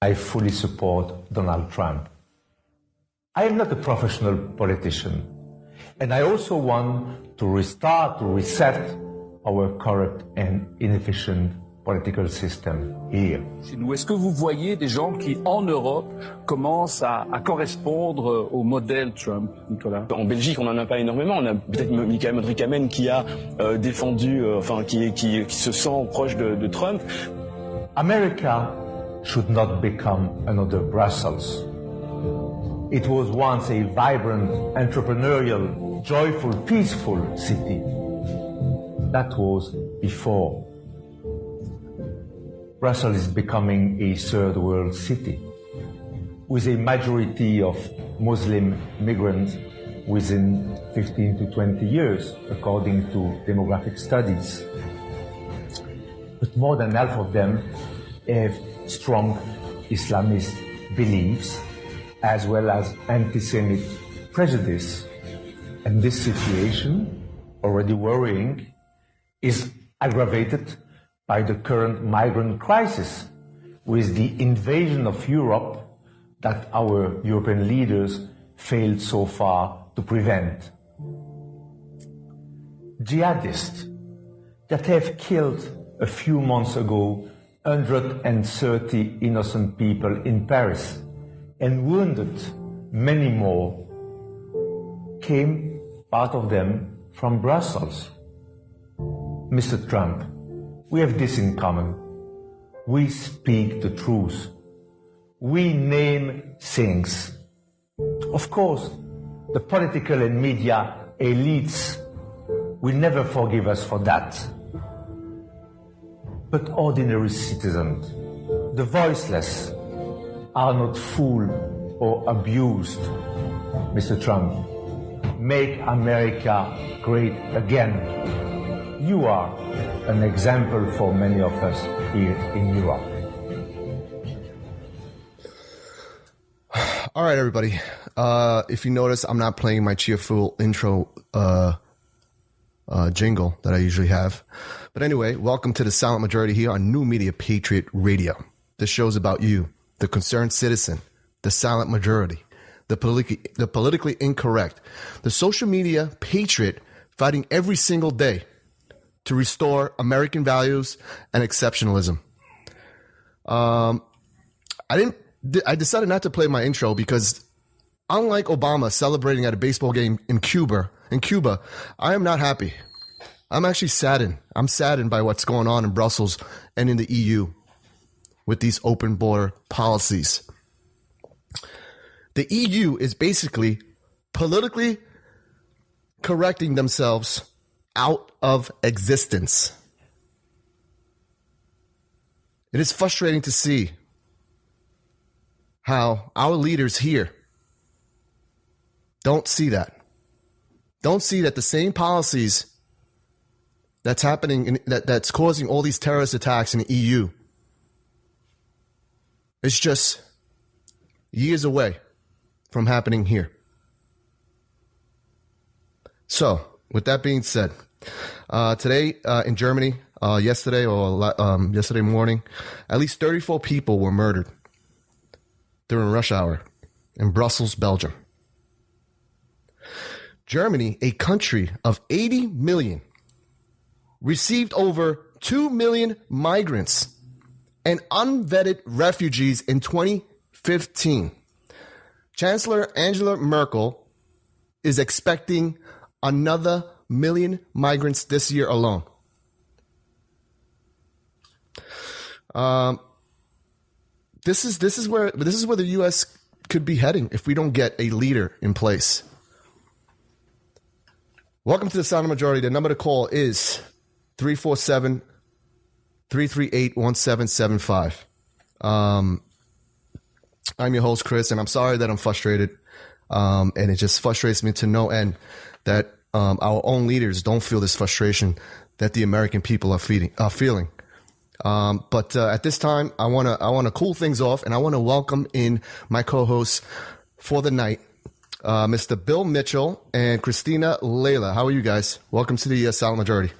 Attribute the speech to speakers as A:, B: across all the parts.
A: I fully support Donald Trump. I am not a professional politician, and I also want to restart, to reset our corrupt and inefficient political system here.
B: Chez nous, est-ce que vous voyez des gens qui, en Europe, commencent à correspondre au modèle Trump, Nicolas?
C: En Belgique, on n'en a pas énormément. On a peut-être Michael Modric-Amen qui a défendu, qui se sent proche de Trump.
A: America should not become another Brussels. It was once a vibrant, entrepreneurial, joyful, peaceful city. That was before. Brussels is becoming a third world city with a majority of Muslim migrants within 15 to 20 years, according to demographic studies. But more than half of them have strong Islamist beliefs as well as anti-Semitic prejudice. And this situation, already worrying, is aggravated by the current migrant crisis, with the invasion of Europe that our European leaders failed so far to prevent. Jihadists that have killed a few months ago 130 innocent people in Paris and wounded many more came, part of them, from Brussels. Mr. Trump, we have this in common. We speak the truth. We name things. Of course, the political and media elites will never forgive us for that. But ordinary citizens, the voiceless, are not fooled or abused. Mr. Trump, make America great again. You are an example for many of us here in Europe.
D: All right, everybody. If you notice, I'm not playing my cheerful intro jingle that I usually have. But anyway, welcome to the Silent Majority here on New Media Patriot Radio. This show's about you, the concerned citizen, the silent majority, the politically incorrect, the social media patriot fighting every single day to restore American values and exceptionalism. I decided not to play my intro because unlike Obama celebrating at a baseball game in Cuba, I am not happy. I'm actually saddened. I'm saddened by what's going on in Brussels and in the EU with these open border policies. The EU is basically politically correcting themselves out of existence. It is frustrating to see how our leaders here don't see that. Don't see that the same policies that's happening, that's causing all these terrorist attacks in the EU, it's just years away from happening here. So, with that being said, today in Germany, yesterday morning, at least 34 people were murdered during rush hour in Brussels, Belgium. Germany, a country of 80 million, received over 2 million migrants and unvetted refugees in 2015. Chancellor Angela Merkel is expecting another million migrants this year alone. This is where the U.S. could be heading if we don't get a leader in place. Welcome to the Silent Majority. The number to call is 347-338-1775. I'm your host, Cris, and I'm sorry that I'm frustrated. And it just frustrates me to no end that our own leaders don't feel this frustration that the American people are feeling. But at this time, I want to cool things off, and I want to welcome in my co-hosts for the night, Mr. Bill Mitchell and Cristina Laila. How are you guys? Welcome to the Silent Majority.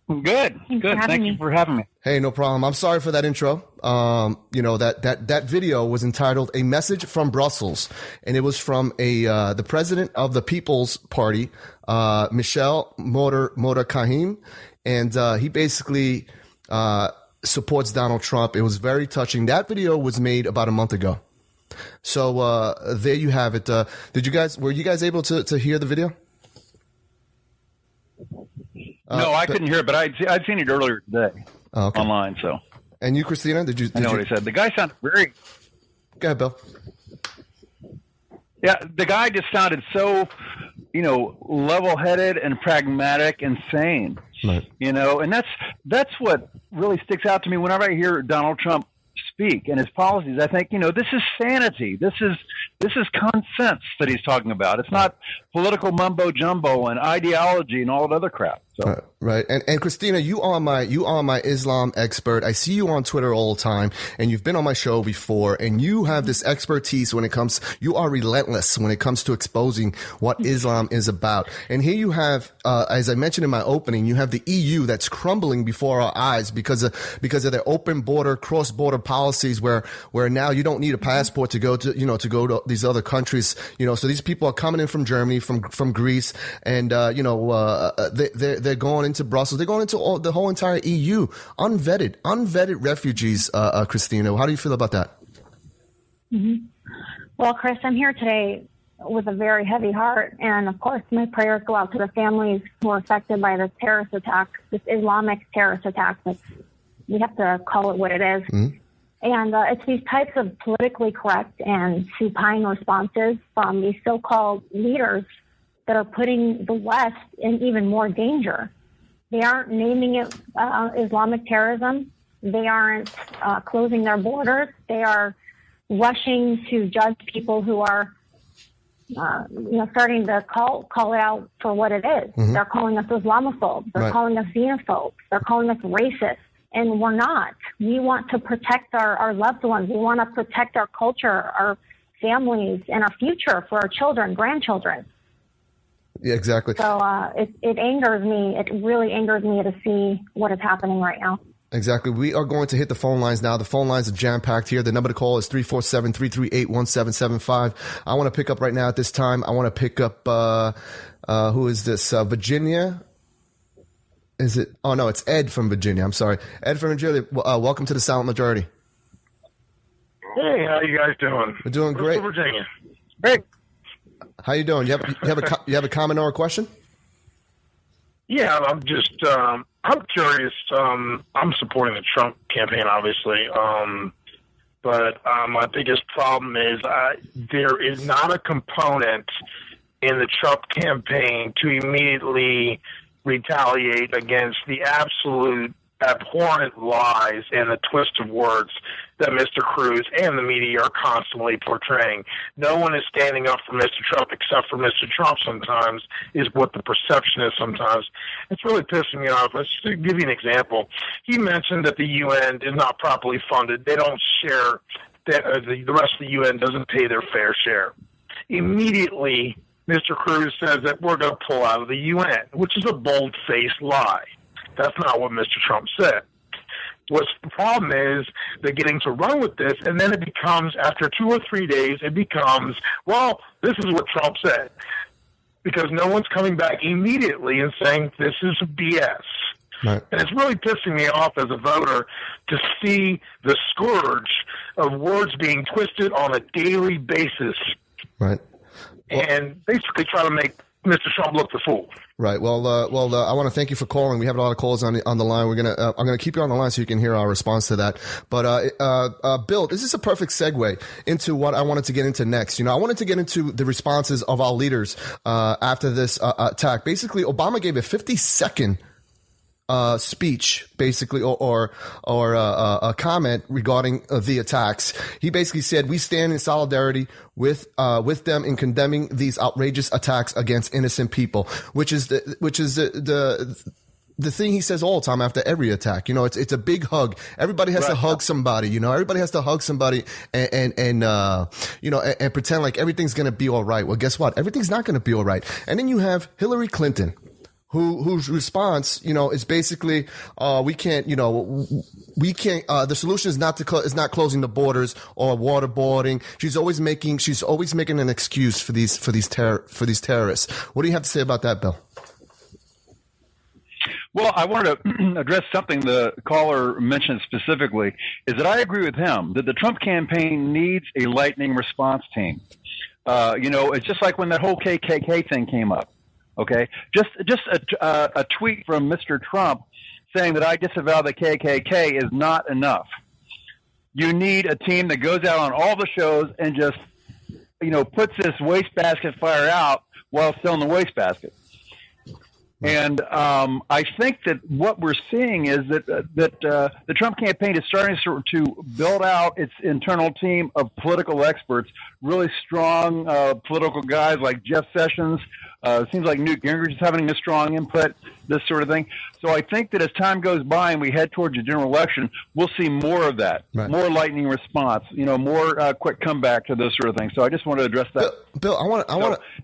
E: Good. Thank you for having me.
D: Hey, no problem. I'm sorry for that intro. that video was entitled "A Message from Brussels," and it was from the president of the People's Party, Michel Motor-Kahim, and he basically supports Donald Trump. It was very touching. That video was made about a month ago. So there you have it. Were you guys able to hear the video?
E: No, I couldn't hear it, but I'd seen it earlier today online. So,
D: and you, Cristina,
E: I know what he said. The guy sounded very.
D: Go ahead, Bill.
E: Yeah, the guy just sounded so, level-headed and pragmatic and sane.
D: Right.
E: And that's what really sticks out to me whenever I hear Donald Trump speak and his policies. I think, this is sanity. This is common sense that he's talking about. It's not political mumbo jumbo and ideology and all that other crap. So.
D: Right. And Cristina, you are my Islam expert. I see you on Twitter all the time, and you've been on my show before, and you have this expertise you are relentless when it comes to exposing what Islam is about. And here you have, as I mentioned in my opening, you have the EU that's crumbling before our eyes because of their open border, cross border policies where now you don't need a passport to go to these other countries. So these people are coming in from Germany, from Greece, and they're going into Brussels. They're going into the whole entire EU, unvetted refugees. Cristina, how do you feel about that?
F: Mm-hmm. Well, Chris, I'm here today with a very heavy heart, and of course, my prayers go out to the families who are affected by this terrorist attack, this Islamic terrorist attack. We have to call it what it is. Mm-hmm. And it's these types of politically correct and supine responses from these so-called leaders that are putting the West in even more danger. They aren't naming it Islamic terrorism. They aren't closing their borders. They are rushing to judge people who are, starting to call it out for what it is. Mm-hmm. They're calling us Islamophobes. They're calling us xenophobes. They're calling us racist. And we're not. We want to protect our loved ones. We want to protect our culture, our families, and our future for our children, grandchildren.
D: Yeah, exactly.
F: So it angers me. It really angers me to see what is happening right now.
D: Exactly. We are going to hit the phone lines now. The phone lines are jam-packed here. The number to call is 347-338-1775. I want to pick up right now at this time. I want to pick up, who is this? Virginia? Is it? Oh, no, it's Ed from Virginia. I'm sorry. Ed from Virginia, welcome to the Silent Majority.
G: Hey, how you guys doing?
D: We're doing great.
G: Virginia. Great.
D: How you doing? You have a comment or a question?
G: Yeah, I'm just I'm curious. I'm supporting the Trump campaign, obviously, but my biggest problem is there is not a component in the Trump campaign to immediately retaliate against the absolute abhorrent lies and the twist of words that Mr. Cruz and the media are constantly portraying. No one is standing up for Mr. Trump except for Mr. Trump sometimes, is what the perception is sometimes. It's really pissing me off. Let's just give you an example. He mentioned that the UN is not properly funded. They don't share, the rest of the UN doesn't pay their fair share. Immediately, Mr. Cruz says that we're going to pull out of the UN, which is a bold-faced lie. That's not what Mr. Trump said. What's the problem is they're getting to run with this, and then it becomes, after 2 or 3 days, it becomes, well, this is what Trump said. Because no one's coming back immediately and saying this is BS. Right. And it's really pissing me off as a voter to see the scourge of words being twisted on a daily basis.
D: Right.
G: And basically try to make Mr. Trump look the fool.
D: Right. Well, I want to thank you for calling. We have a lot of calls on the line. I'm gonna keep you on the line so you can hear our response to that. But Bill, this is a perfect segue into what I wanted to get into next. I wanted to get into the responses of our leaders after this attack. Basically, Obama gave a 50-second speech, basically, or a comment regarding the attacks. He basically said, "We stand in solidarity with them in condemning these outrageous attacks against innocent people," which is the thing he says all the time after every attack. It's a big hug. Everybody has to hug somebody. Everybody has to hug somebody and pretend like everything's going to be all right. Well, guess what? Everything's not going to be all right. And then you have Hillary Clinton, whose response, is basically, we can't, the solution is not closing the borders or waterboarding. She's always making an excuse for these terrorists. What do you have to say about that, Bill?
E: Well, I wanted to address something the caller mentioned specifically, is that I agree with him that the Trump campaign needs a lightning response team. It's just like when that whole KKK thing came up. Okay, just a tweet from Mr. Trump saying that I disavow the KKK is not enough. You need a team that goes out on all the shows and just, puts this wastebasket fire out while still in the wastebasket. And I think that what we're seeing is that the Trump campaign is starting to build out its internal team of political experts, really strong political guys like Jeff Sessions. It seems like Newt Gingrich is having a strong input, this sort of thing. So I think that as time goes by and we head towards a general election, we'll see more of that, more lightning response, more quick comeback to this sort of thing. So I just want to address that.
D: Bill, I want to.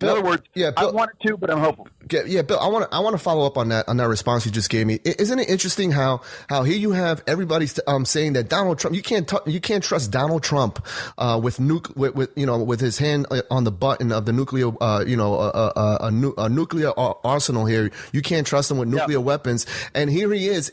E: In other words,
D: Bill,
E: I wanted to, but I'm hopeful.
D: Yeah, Bill, I want to follow up on that response you just gave me. Isn't it interesting how here you have everybody saying that Donald Trump, you can't trust Donald Trump with his hand on the button of the nuclear a nuclear arsenal here. You can't trust him with nuclear weapons. And here he is,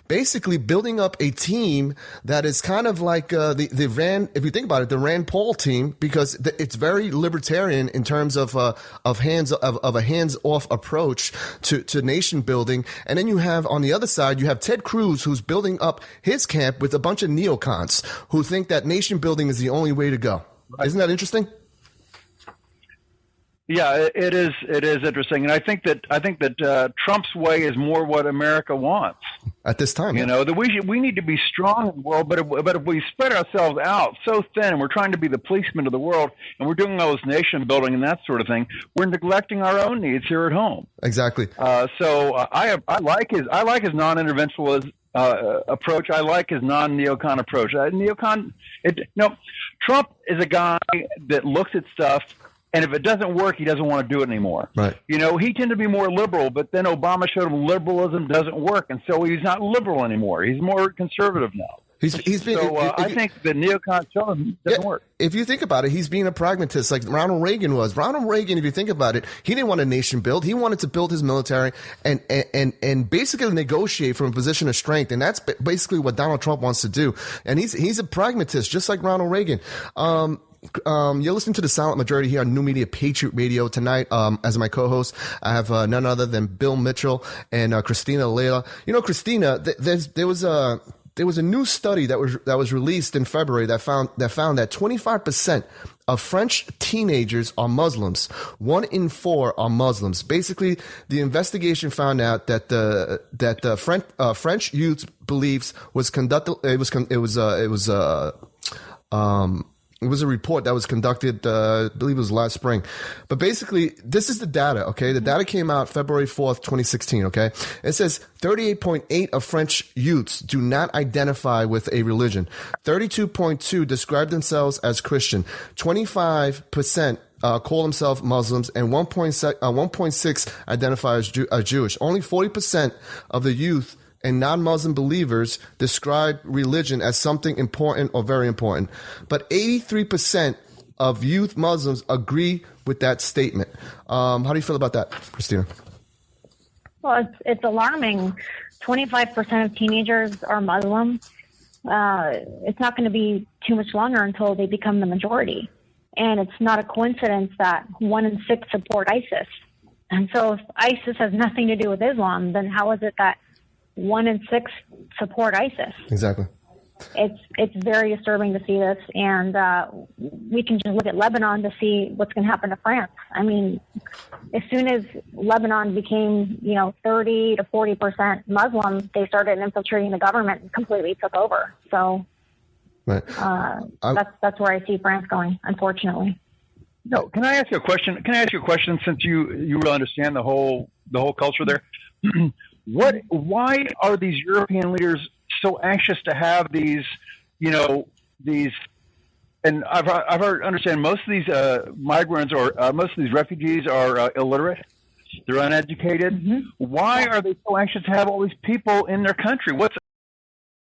D: basically building up a team that is kind of like the Rand, if you think about it, the Rand Paul team, because it's very libertarian in terms of a hands-off approach to nation building. And then you have on the other side, you have Ted Cruz, who's building up his camp with a bunch of neocons who think that nation building is the only way to go. Isn't that interesting?
E: Yeah, it is. It is interesting, and I think that Trump's way is more what America wants
D: at this time.
E: That we need to be strong in the world, but if we spread ourselves out so thin, and we're trying to be the policemen of the world, and we're doing all this nation building and that sort of thing, we're neglecting our own needs here at home.
D: Exactly.
E: So I like his non-interventionalist approach. I like his non-neocon approach. Trump is a guy that looks at stuff. And if it doesn't work, he doesn't want to do it anymore.
D: Right.
E: He tended to be more liberal, but then Obama showed him liberalism doesn't work, and so he's not liberal anymore. He's more conservative now. I think the neocon doesn't work.
D: If you think about it, he's being a pragmatist like Ronald Reagan was. Ronald Reagan, if you think about it, he didn't want a nation build. He wanted to build his military and basically negotiate from a position of strength. And that's basically what Donald Trump wants to do. And he's a pragmatist, just like Ronald Reagan. You're listening to The Silent Majority here on New Media Patriot Radio tonight. As my co-host, I have none other than Bill Mitchell and Cristina Laila. Cristina, there was a new study that was released in February that found that 25% of French teenagers are Muslims. 1 in 4 are Muslims. Basically, the investigation found out that the French youth beliefs was conducted. It was a report that was conducted, I believe it was last spring. But basically, this is the data, okay? The data came out February 4th, 2016, okay? It says 38.8% of French youths do not identify with a religion. 32.2% describe themselves as Christian. 25% call themselves Muslims, and 1.6% identify as Jewish. Only 40% of the youth and non-Muslim believers describe religion as something important or very important. But 83% of youth Muslims agree with that statement. How do you feel about that, Cristina?
F: Well, it's alarming. 25% of teenagers are Muslim. It's not going to be too much longer until they become the majority. And it's not a coincidence that 1 in 6 support ISIS. And so if ISIS has nothing to do with Islam, then how is it that 1 in 6 support ISIS?
D: Exactly.
F: It's very disturbing to see this, and we can just look at Lebanon to see what's going to happen to France. I mean, as soon as Lebanon became 30 to 40% Muslim, they started infiltrating the government and completely took over. So
D: right.
F: That's where I see France going, unfortunately.
E: No, can I ask you a question? Since you really understand the whole culture there? Why are these European leaders so anxious to have these? And I've heard understand most of these migrants or most of these refugees are illiterate. They're uneducated. Why are they so anxious to have all these people in their country? What's